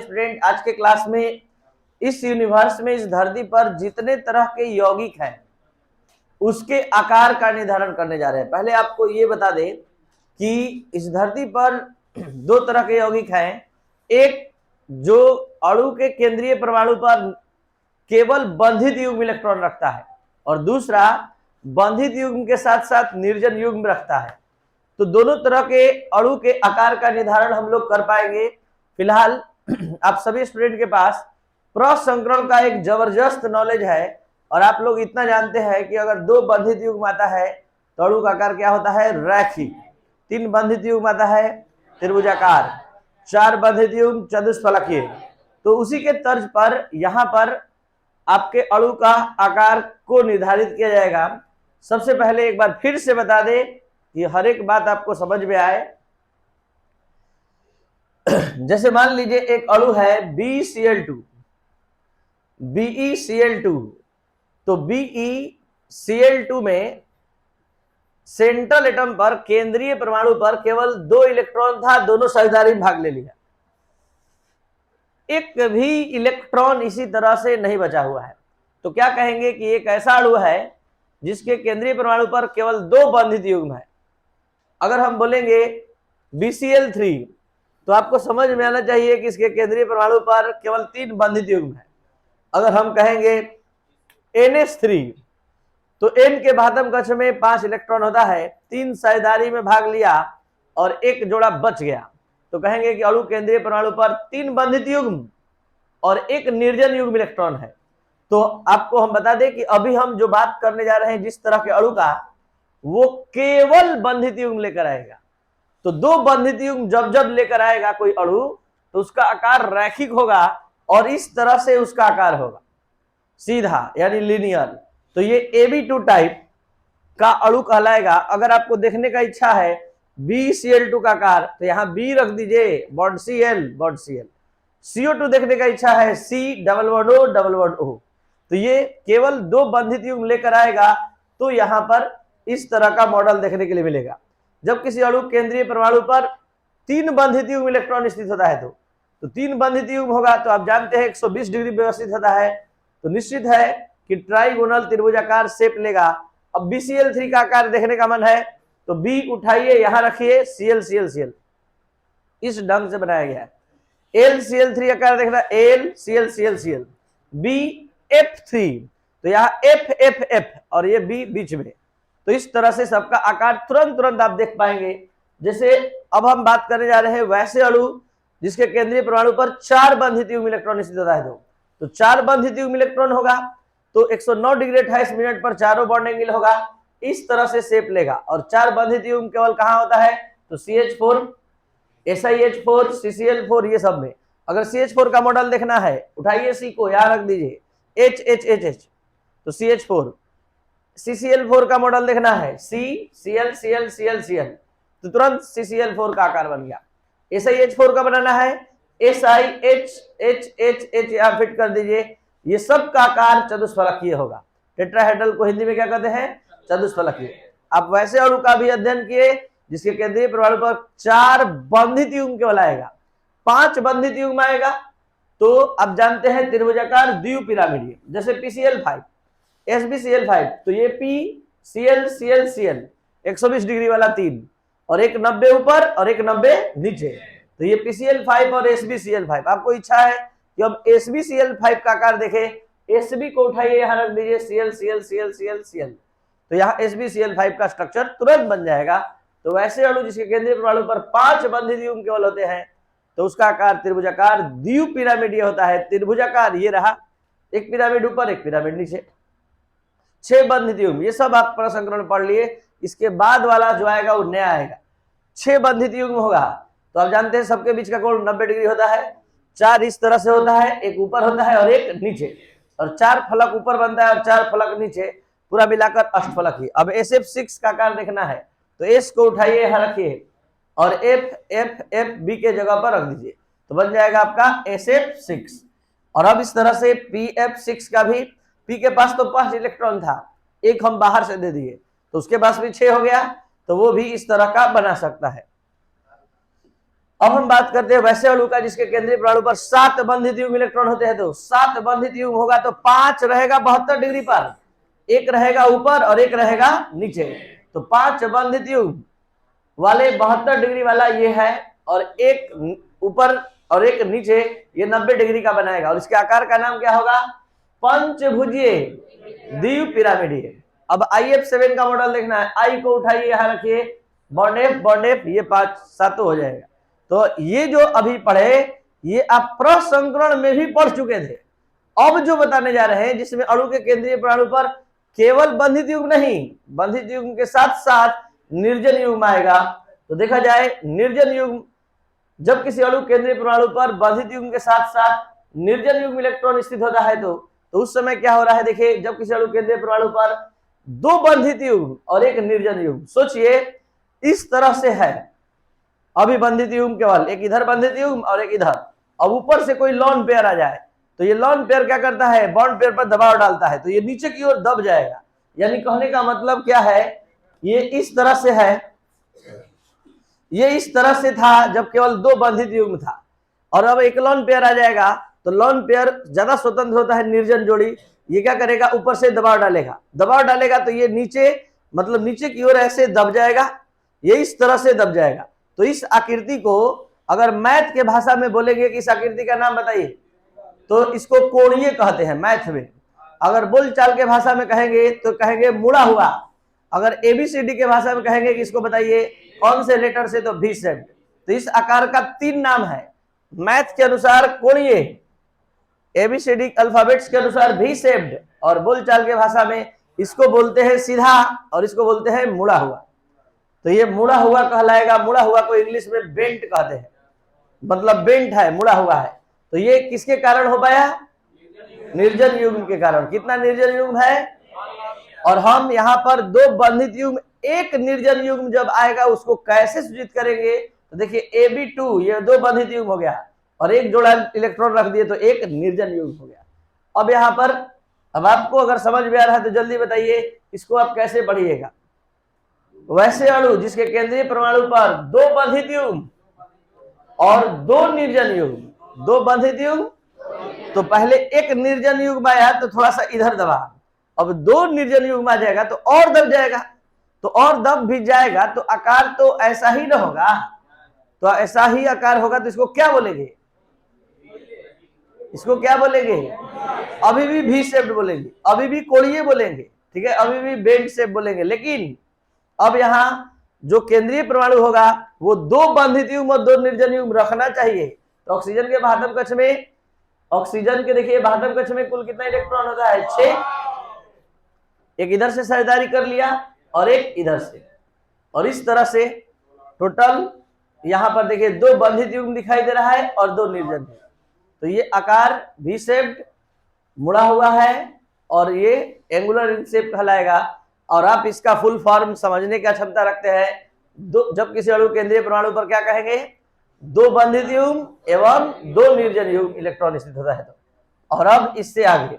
Student, आज के class में इस यूनिवर्स में, इस धरती पर जितने तरह के यौगिक हैं उसके आकार का निर्धारण करने जा रहे हैं। पहले आपको ये बता दें कि इस धरती पर दो तरह के यौगिक हैं। एक जो अणु के केंद्रीय परमाणु पर केवल बंधित युग्म इलेक्ट्रॉन रखता है और दूसरा बंधित युग्म के साथ साथ निर्जन युग्म रखता है। तो दोनों तरह के अणु के आकार का निर्धारण हम लोग कर पाएंगे। फिलहाल आप सभी स्टूडेंट के पास प्रसंकरण का एक जबरदस्त नॉलेज है और आप लोग इतना जानते हैं कि अगर दो बंधित युग्म आता है तो अणु का आकार क्या होता है? रैखिक। तीन बंधित युग्म आता है त्रिभुजाकार, चार बंधित युग्म चतुष्फलकीय। तो उसी के तर्ज पर यहाँ पर आपके अणु का आकार को निर्धारित किया जाएगा। सबसे पहले एक बार फिर से बता दें कि हर एक बात आपको समझ में आए। जैसे मान लीजिए एक अणु है BeCl2, BeCl2। तो BeCl2 में सेंट्रल एटम पर, केंद्रीय परमाणु पर केवल 2 इलेक्ट्रॉन था, दोनों साझेदारी में भाग ले लिया। एक भी इलेक्ट्रॉन इसी तरह से नहीं बचा हुआ है। तो क्या कहेंगे कि एक ऐसा अणु है जिसके केंद्रीय परमाणु पर केवल 2 बंधित युग्म है। अगर हम बोलेंगे BeCl3 तो आपको समझ में आना चाहिए कि इसके केंद्रीय परमाणु पर केवल 3 बंधित युग्म है। अगर हम कहेंगे NH3 तो N के बाह्यतम कक्ष में 5 इलेक्ट्रॉन होता है, 3 साझेदारी में भाग लिया और एक जोड़ा बच गया। तो कहेंगे कि अणु केंद्रीय परमाणु पर 3 बंधित युग्म और एक निर्जन युग्म इलेक्ट्रॉन है। तो आपको हम बता दें कि अभी हम जो बात करने जा रहे हैं जिस तरह के अणु का, वो केवल बंधित युग्म लेकर आएगा। तो 2 बंधित युग्म जब जब लेकर आएगा कोई अणु तो उसका आकार रैखिक होगा और इस तरह से उसका आकार होगा, सीधा यानी लीनियर। तो ये AB2 टाइप का अणु कहलाएगा। अगर आपको देखने का इच्छा है BeCl2 का आकार तो यहाँ B रख दीजिए, bond Cl, bond Cl। CO2 देखने का इच्छा है C double bond O, double bond O। तो ये केवल 2 बंधित युग्म लेकर आएगा तो यहाँ पर इस तरह का मॉडल देखने के लिए मिलेगा। जब किसी अणु केंद्रीय परमाणु पर 3 बंधित युग्म इलेक्ट्रॉन स्थित होता है तो 3 बंधित युग्म होगा तो आप जानते हैं 120 डिग्री व्यवस्थित होता है। तो निश्चित है कि ट्राइगोनल त्रिभुजाकार शेप लेगा। अब BeCl3 का आकार देखने का मन है तो B उठाइए, यहां रखिए, Cl Cl Cl इस ढंग से बनाया गया है। LCl3 आकार देखना, L Cl Cl Cl। BF3 तो यहाँ F F F और ये B बीच में। तो इस तरह से सबका आकार तुरंत आप देख पाएंगे। जैसे अब हम बात करने जा रहे हैं वैसे अणु जिसके केंद्रीय परमाणु पर 4 बंधित युग्म इलेक्ट्रॉन स्थित होता है। तो 4 बंधित युग्म इलेक्ट्रॉन होगा तो 109 डिग्री 28 मिनट पर चारों बॉन्ड एंगल होगा, इस तरह से शेप लेगा। और 4 बंधित युग्म केवल कहां होता है? तो CH4, SiH4, CCl4, ये सब में। अगर CH4 का मॉडल देखना है, उठाइए C को, यहां रख दीजिए, HHHH तो CH4। CCl4 का मॉडल देखना है, C Cl Cl Cl Cl तो तुरंत CCl4 का आकार बन गया। SiH4 का बनाना है, SiHHHH यहां फिट कर दीजिए। ये सब का आकार चतुष्फलकीय होगा। टेट्राहेड्रल को हिंदी में क्या कहते हैं? चतुष्फलकीय। आप वैसे अणु का भी अध्ययन किए जिसके केंद्रीय परमाणु पर 4 बंधित युग्म केवल आएगा, 5 बंधित युग्म आएगा तो आप जानते हैं त्रिभुजाकार द्विपिरामिडीय। जैसे PCl5, SbCl5 तो ये P Cl Cl Cl 120 degree वाला 3 और एक 90 ऊपर और एक 90 नीचे। तो ये PCl5 और SbCl5। आपको इच्छा है कि अब SbCl5 का आकार देखें, Sb को उठाइए, यहां रख दीजिए, Cl Cl Cl Cl Cl तो यहाँ SbCl5 का स्ट्रक्चर तुरंत बन जाएगा। तो वैसे अणु जिसके केंद्रीय परमाणु पर 5 बंधित युग्म केवल होते हैं तो उसका आकार त्रिभुजाकार द्विपिरामिडीय होता है। त्रिभुजाकार ये रहा, एक पिरामिड ऊपर एक पिरामिड नीचे, 6 बंधित युग्म। ये सब आप प्रसंकरण पढ़ लिए, इसके बाद वाला जो आएगा वो नया आएगा। 6 बंधित युग्म होगा तो आप जानते हैं सबके बीच का कोण 90 डिग्री होता है। 4 इस तरह से होता है, एक ऊपर होता है और एक नीचे, और 4 फलक ऊपर बनता है और 4 फलक नीचे, पूरा मिलाकर अष्टफलक। अब SF6 का आकार देखना है तो S को उठाइए, यहां रखिए और F F F B के जगह पर रख दीजिए तो बन जाएगा आपका SF6। और अब इस तरह से PF6 का भी, P के पास तो 5 इलेक्ट्रॉन था, एक हम बाहर से दे दिए तो उसके पास भी 6 हो गया, तो वो भी इस तरह का बना सकता है। अब हम बात करते हैं वैसे अणु का जिसके केंद्रीय परमाणु पर 7 बंधित युग्म इलेक्ट्रॉन होते हैं। तो 7 बंधित युग्म होगा तो 5 रहेगा 72 डिग्री पर, एक रहेगा ऊपर और एक रहेगा नीचे। तो 5 बंधित युग्म वाले 72 डिग्री वाला ये है, और एक ऊपर और एक नीचे, ये 90 डिग्री का बनाएगा। और इसके आकार का नाम क्या होगा? पंचभुजीय द्विपिरामिडीय। अब IF7 का मॉडल देखना है। आई को उठाइए, यहां रखिए, बॉन्ड एफ, ये 5 7 हो जाएगा। तो ये जो अभी पढ़े ये आप प्रसंकरण में भी पढ़ चुके थे। अब जो बताने जा रहे हैं जिसमें अणु के केंद्रीय परमाणु पर केवल बंधित युग्म नहीं, बंधित युग्म के साथ साथ निर्जन युग्म आएगा। तो देखा जाए निर्जन युग्म, जब किसी अणु केंद्रीय परमाणु पर बंधित युग्म के साथ साथ निर्जन युग्म इलेक्ट्रॉन स्थित होता है तो उस समय क्या हो रहा है? देखिए, जब किसी अणु केंद्रीय परमाणु पर 2 बंधित युग्म और एक निर्जन युग्म, सोचिए इस तरह से है, अभी बंधित युग्म केवल एक इधर बंधित युग्म और एक इधर। अब ऊपर से कोई लॉन पेयर आ जाए तो ये लॉन पेयर क्या करता है? बॉन्ड पेयर पर दबाव डालता है, तो ये नीचे की ओर दब जाएगा। यानी कहने का मतलब क्या है? ये इस तरह से है, ये इस तरह से था जब केवल 2 बंधित युग्म था, और अब एक लॉन पेयर आ जाएगा तो लॉन पेयर ज्यादा स्वतंत्र होता है निर्जन जोड़ी। ये क्या करेगा? ऊपर से दबाव डालेगा, दबाव डालेगा तो ये नीचे, मतलब नीचे की ओर ऐसे दब जाएगा, ये इस तरह से दब जाएगा। तो इस आकृति को अगर मैथ के भाषा में बोलेंगे कि इस आकृति का नाम बताइए, तो इसको कोणीय कहते हैं मैथ में। अगर बोलचाल के भाषा में कहेंगे तो कहेंगे मुड़ा हुआ। अगर ABCD के भाषा में कहेंगे कि इसको बताइए कौन से लेटर से, तो V शेप्ड। तो इस आकार का 3 नाम है, मैथ के अनुसार कोणीय, ABCD अल्फाबेट्स के अनुसार V शेप्ड, और बोलचाल के भाषा में इसको बोलते हैं सीधा और इसको बोलते हैं मुड़ा हुआ। तो ये मुड़ा हुआ कहलाएगा। मुड़ा हुआ को इंग्लिश में बेंट कहते हैं, मतलब बेंट है, मुड़ा हुआ है। तो ये किसके कारण हो पाया? निर्जन युग्म के कारण। कितना निर्जन युग्म है? और हम यहाँ पर 2 बंधित युग्म, एक निर्जन युग्म जब आएगा उसको कैसे सूचित करेंगे? तो देखिए AB2, ये 2 बंधित युग्म हो गया और एक जोड़ा इलेक्ट्रॉन रख दिए तो एक निर्जन युग्म हो गया। अब यहाँ पर, अब आपको अगर समझ में आ रहा है तो जल्दी बताइए इसको आप कैसे पढ़िएगा। वैसे अणु जिसके केंद्रीय परमाणु पर 2 बंधित युग्म और 2 निर्जन युग्म, 2 बंधित युग्म, तो पहले एक निर्जन युग्म आया तो थोड़ा सा इधर दबा, अब 2 निर्जन युग्म आ जाएगा तो और दब जाएगा। तो और दब भी जाएगा तो आकार तो ऐसा ही न होगा, तो ऐसा ही आकार होगा तो इसको क्या बोलेंगे? इसको क्या बोलेंगे? अभी भी V शेप्ड बोलेंगे, अभी भी कोणीय बोलेंगे, ठीक है, अभी भी बेंट शेप बोलेंगे। लेकिन अब यहाँ जो केंद्रीय परमाणु होगा वो 2 बंधित युग्म और 2 निर्जन युग्म रखना चाहिए। तो ऑक्सीजन के बाह्यतम कक्ष में, ऑक्सीजन के देखिए बाह्यतम कक्ष में कुल कितना इलेक्ट्रॉन होता है? 6। एक इधर से साझेदारी कर लिया और एक इधर से, और इस तरह से टोटल यहाँ पर देखिए 2 बंधित युग्म दिखाई दे रहा है और 2 निर्जन युग्म। तो ये आकार V शेप्ड मुड़ा हुआ है और ये एंगुलर रिंग शेप कहलाएगा। और आप इसका फुल फॉर्म समझने की क्षमता रखते हैं। जब किसी अणु केंद्रीय परमाणु पर क्या कहेंगे? 2 बंधित युग्म एवं 2 निर्जन युग्म इलेक्ट्रॉन स्थित होता है। तो और अब इससे आगे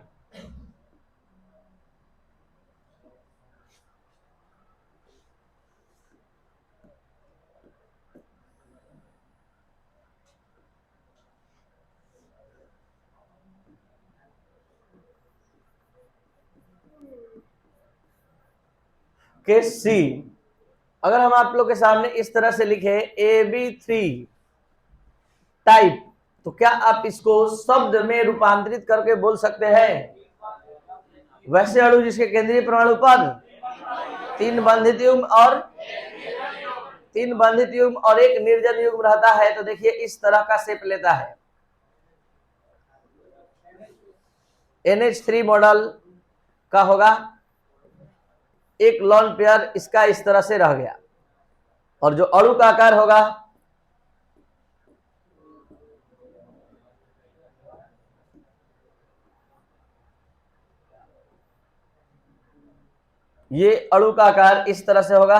केस C, अगर हम आप लोग के सामने इस तरह से लिखे AB3 टाइप, तो क्या आप इसको शब्द में रूपांतरित करके बोल सकते हैं? वैसे अणु जिसके केंद्रीय परमाणु पर 3 बंधित युग्म और 1 निर्जन युग्म रहता है, तो देखिए इस तरह का शेप लेता है। NH3 मॉडल का होगा, एक लॉन पेयर इसका इस तरह से रह गया, और जो अणु का आकार होगा ये अणु का आकार इस तरह से होगा,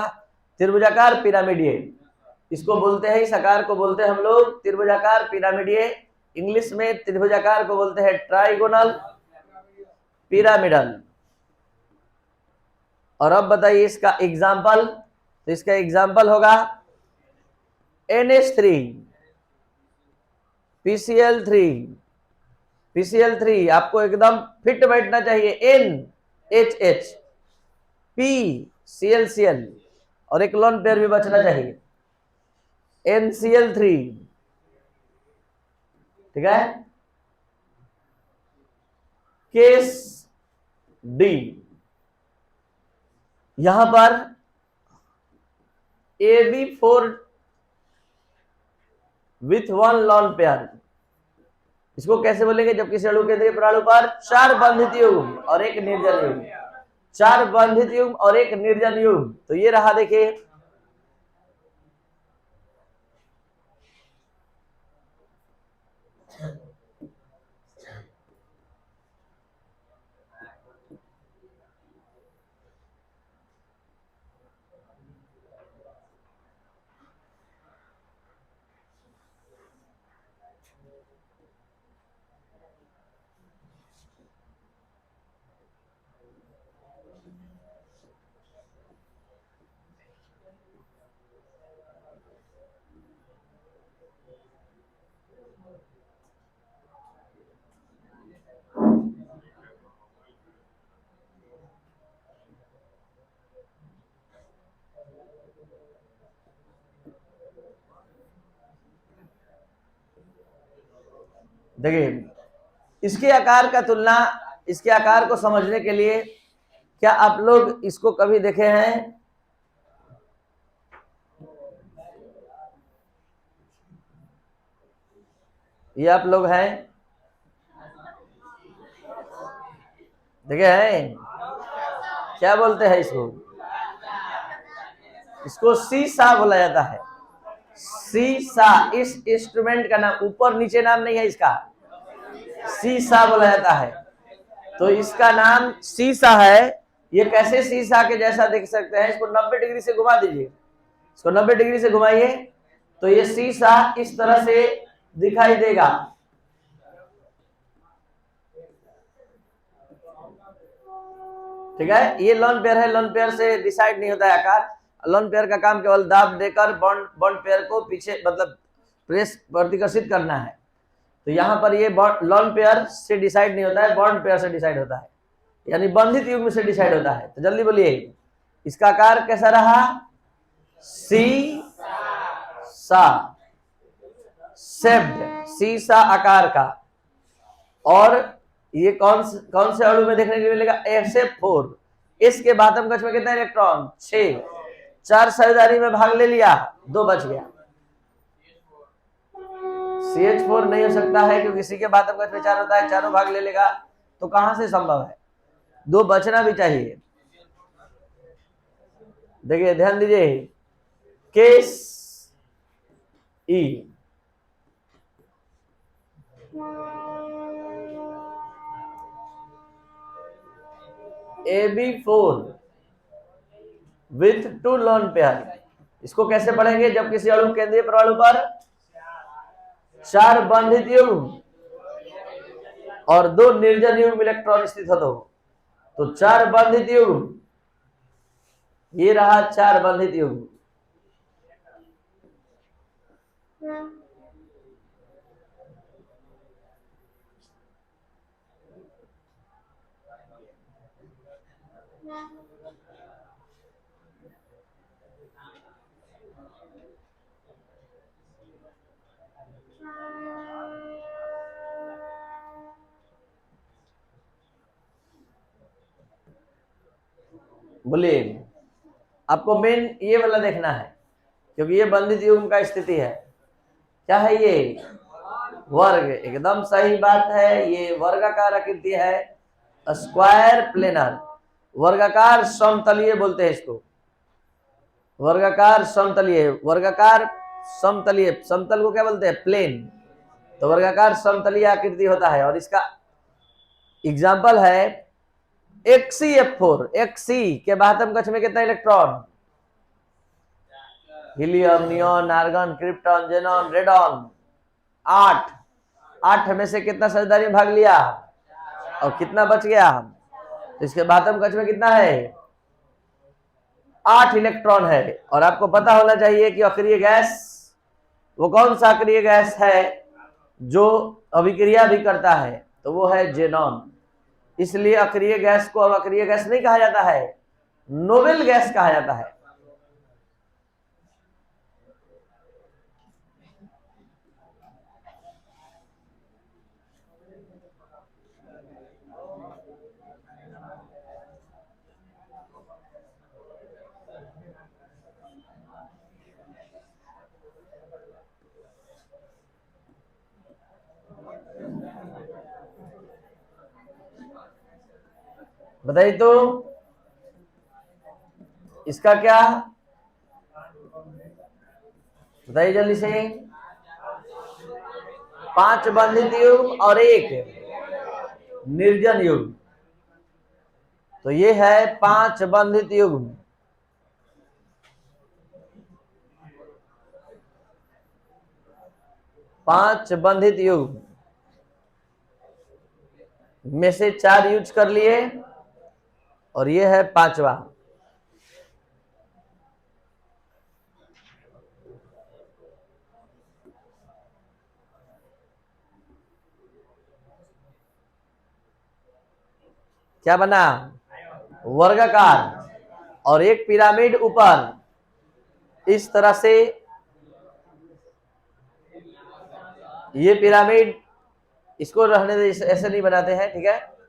त्रिभुजाकार पिरामिडीय। इसको बोलते हैं, इस आकार को बोलते हैं हम लोग त्रिभुजाकार पिरामिडीय। इंग्लिश में त्रिभुजाकार को बोलते हैं ट्राइगोनल पिरामिडल। और अब बताइए इसका एग्जाम्पल, तो इसका एग्जाम्पल होगा NH3 PCl3, PCl3 आपको एकदम फिट बैठना चाहिए, NHH, PClCl, और एक लोन पेयर भी बचना चाहिए, NCl3, ठीक है। केस डी, यहां पर AB4 विथ 1 लोन पेयर, इसको कैसे बोलेंगे? जब किसी अणु केंद्रीय परमाणु पर 4 बंधित युग्म और एक निर्जन युग्म, 4 बंधित युग्म और एक निर्जन युग्म, तो ये रहा, देखिए देखिए इसके आकार का तुलना, इसके आकार को समझने के लिए, क्या आप लोग इसको कभी देखे हैं? ये आप लोग हैं, देखे हैं? क्या बोलते हैं इसको? इसको सीसा बोला जाता है, सीसा। इस इंस्ट्रूमेंट का नाम, ऊपर नीचे नाम नहीं है इसका, सीसा बोला जाता है। तो इसका नाम सीसा है। ये कैसे सीसा के जैसा देख सकते हैं? इसको 90 डिग्री से घुमा दीजिए, इसको 90 डिग्री से घुमाइए, तो ये सीसा इस तरह से दिखाई देगा। ठीक है, ये लोन पेयर है। लोन पेयर से डिसाइड नहीं होता है आकार। लोन पेयर का काम केवल दाब देकर बॉन्ड पेयर को पीछे, मतलब प्रेस, प्रतिकर्षित करना है। तो यहाँ पर ये लोन पेयर से डिसाइड नहीं होता है, बॉन्ड पेयर से डिसाइड होता है, यानी बंधित युग्म से डिसाइड होता है। तो जल्दी बोलिए, इसका आकार कैसा रहा? सीसा, शेप्ड, सीसा आकार का। और ये कौन से अणु में देखने के लिए मिलेगा? SF4। इसके बातम कक्ष में कितना इलेक्ट्रॉन? 6। 4 साझेदारी में भाग ले लिया, 2 बच गया। CH4 नहीं हो सकता है, क्योंकि किसी के बातम कक्ष में 4 होता है, चारों भाग ले लेगा, तो कहां से संभव है? 2 बचना भी चाहिए। देखिए ध्यान दीजिए, case E, AB4 with 2 lone pair. इसको कैसे पढ़ेंगे? जब किसी अणु केंद्रीय परमाणु पर 4 बंधित युग्म और 2 निर्जन युग्म इलेक्ट्रॉन स्थित हो, तो 4 बंधित युग्म, ये रहा 4 बंधित युग्म। बोलिए, आपको मेन ये वाला देखना है, क्योंकि ये बंधित युग्म का स्थिति है। क्या है ये? वर्ग। एकदम सही बात है, ये वर्गाकार आकृति है, स्क्वायर प्लेनर, वर्गाकार समतलीय बोलते हैं इसको, वर्गाकार समतलीय। वर्गाकार समतलीय, समतल को क्या बोलते हैं? प्लेन। तो वर्गाकार समतलीय आकृति होता है। और इसका एग्जाम्पल है XCF4। XC के बातम कक्ष में कितना electron? Helium, neon, argon, krypton, xenon, radon, 8। 8 में से कितना साझेदारी में भाग लिया और कितना बच गया? तो इसके बातम कक्ष में कितना है? 8 इलेक्ट्रॉन है। और आपको पता होना चाहिए कि अक्रिय गैस, वो कौन सा अक्रिय गैस है? जो अभिक्रिया भी करता है, तो वो है जेनॉन। इसलिए अक्रिय गैस को अब अक्रिय गैस नहीं कहा जाता है, नोबेल गैस कहा जाता है। बताइए तो इसका क्या, बताइए जल्दी से। 5 बंधित युग्म और 1 निर्जन युग्म। तो ये है 5 बंधित युग्म। पांच बंधित युग्म में से 4 यूज कर लिए, और ये है 5वां। क्या बना, वर्गाकार, और एक पिरामिड ऊपर इस तरह से। ये पिरामिड, इसको रहने दे, ऐसे नहीं बनाते हैं, ठीक है।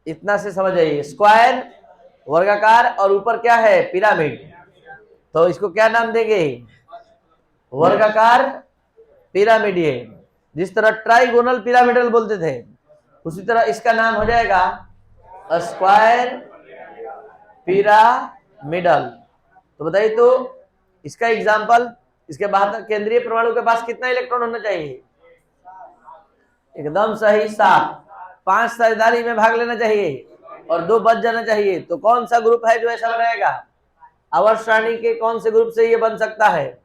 इतना से समझ जाइए, स्क्वायर, वर्गाकार, और ऊपर क्या है, पिरामिड। तो इसको क्या नाम देंगे, वर्गाकार पिरामिडीय। जिस तरह ट्राइगोनल पिरामिडल बोलते थे, उसी तरह इसका नाम हो जाएगा स्क्वायर पिरामिडल। तो बताइए तो इसका एग्जाम्पल, इसके बाहर केंद्रीय परमाणु के पास कितना इलेक्ट्रॉन होना चाहिए, एकदम सही 7। 5 साझेदारी में भाग लेना चाहिए और 2 बच जाना चाहिए। तो कौन सा ग्रुप है जो ऐसा बनाएगा, आवर्त सारणी के कौन से ग्रुप से ये बन सकता है,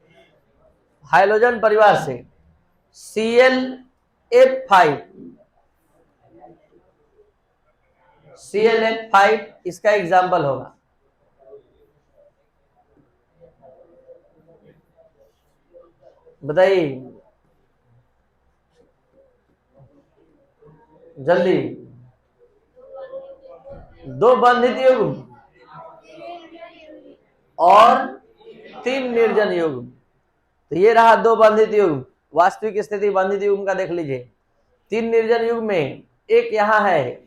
हाइड्रोजन परिवार से, ClF5। ClF5 इसका एग्जाम्पल होगा। बताइए जल्दी। 2 बंधित युग्म और 3 निर्जन युग्म। तो ये रहा 2 बंधित युग्म। वास्तविक स्थिति बंधित युग्म का देख लीजिए। 3 निर्जन युग्म में 1 यहां है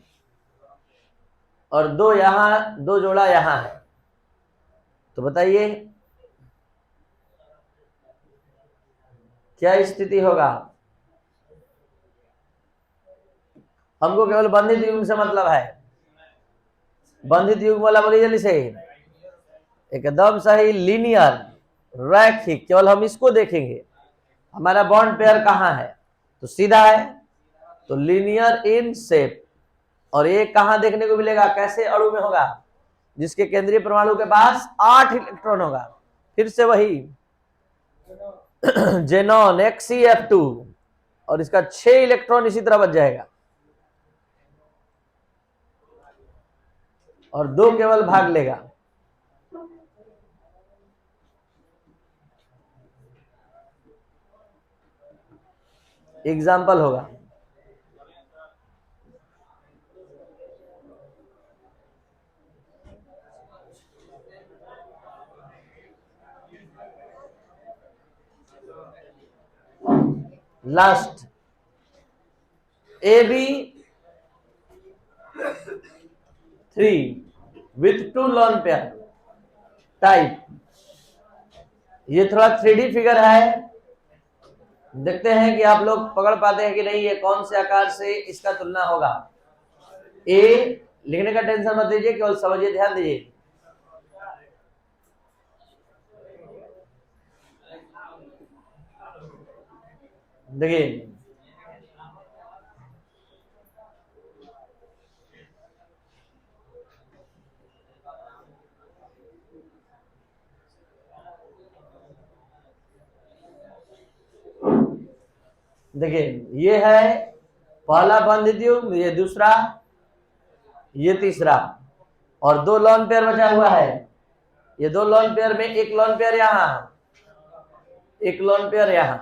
और 2 यहां, 2 जोड़ा यहां है। तो बताइए क्या स्थिति होगा। हमको केवल बंधित युग्म से मतलब है, बंधित युग्म वाला बोलिए जल्दी से। एकदम सही, लीनियर, रैखिक। केवल हम इसको देखेंगे, हमारा बॉन्ड पेयर कहाँ है, तो सीधा है, तो लीनियर इन शेप। और ये कहां देखने को मिलेगा, कैसे अणु में होगा, जिसके केंद्रीय परमाणु के पास 8 इलेक्ट्रॉन होगा। फिर से वही जेनॉन XeF2, और इसका 6 इलेक्ट्रॉन इसी तरह बच जाएगा, और 2 केवल भाग लेगा। एग्जाम्पल होगा। Last AB3 with 2 lone pair type. ये थोड़ा 3D फिगर है, देखते हैं कि आप लोग पकड़ पाते हैं कि नहीं, ये कौन से आकार से इसका तुलना होगा। ए लिखने का टेंशन मत लीजिए, केवल समझिए, ध्यान दीजिए। देखिए देखिए, ये है पहला बंधित युग्म, ये दूसरा, ये तीसरा, और 2 लॉन पेयर बचा हुआ है। ये 2 लॉन पेयर में 1 लॉन पेयर यहां, 1 लॉन पेयर यहां।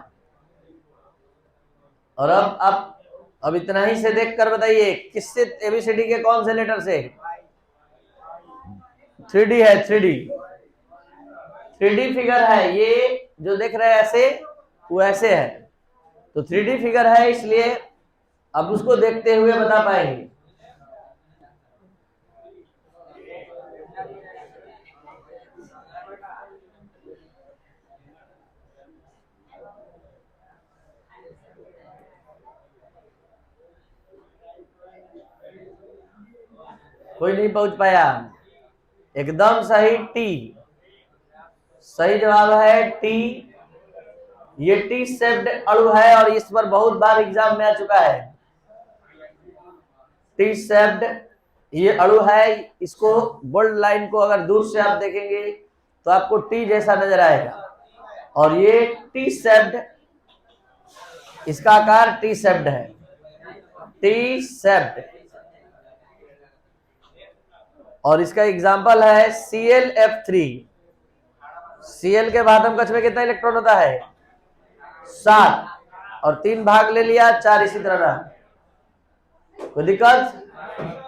और अब इतना ही से देख कर बताइए किससे, एबीसीडी के कौन से लेटर से? 3D है, 3D फिगर है। ये जो देख रहे हैं ऐसे, वो ऐसे है, तो 3D फिगर है, इसलिए अब उसको देखते हुए बता पाएंगे। कोई नहीं पहुंच पाया। एकदम सही, टी। सही जवाब है टी। ये टी शेप्ड अणु है और इस पर बहुत बार एग्जाम में आ चुका है। टी शेप्ड ये अणु है। इसको बोल्ड लाइन को अगर दूर से आप देखेंगे तो आपको टी जैसा नजर आएगा, और ये टी शेप्ड, इसका आकार टी शेप्ड है, टी शेप्ड। और इसका एग्जाम्पल है ClF3। Cl के भातम कक्ष में कितना इलेक्ट्रॉन होता है? 7, और 3 भाग ले लिया, 4 इसी तरह रहा। कोई दिक्कत?